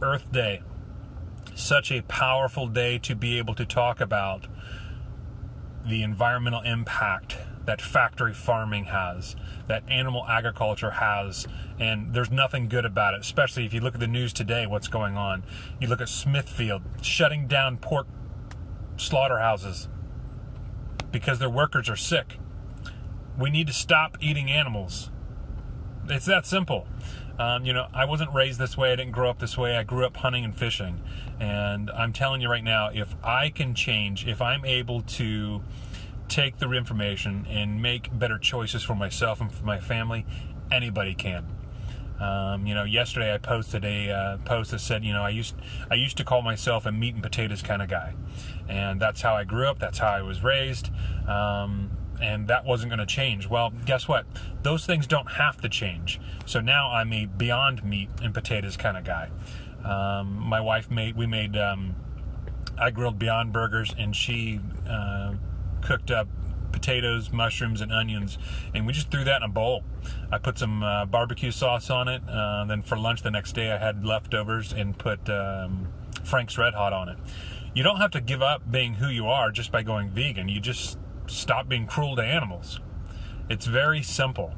Earth Day. Such a powerful day to be able to talk about the environmental impact that factory farming has, that animal agriculture has, and there's nothing good about it, especially if you look at the news today, what's going on. You look at Smithfield shutting down pork slaughterhouses because their workers are sick. We need to stop eating animals. It's that simple. I wasn't raised this way. I didn't grow up this way. I grew up hunting and fishing. And I'm telling you right now, if I can change, if I'm able to take the information and make better choices for myself and for my family, anybody can. Yesterday I posted a post that said, I used to call myself a meat and potatoes kind of guy. And that's how I grew up. That's how I was raised. And that wasn't going to change. Well, guess what? Those things don't have to change. So now I'm a beyond meat and potatoes kind of guy. My wife I grilled Beyond Burgers, and she cooked up potatoes, mushrooms, and onions, and we just threw that in a bowl. I put some barbecue sauce on it. Then for lunch the next day I had leftovers and put Frank's Red Hot on it. You don't have to give up being who you are just by going vegan. You just stop being cruel to animals. It's very simple.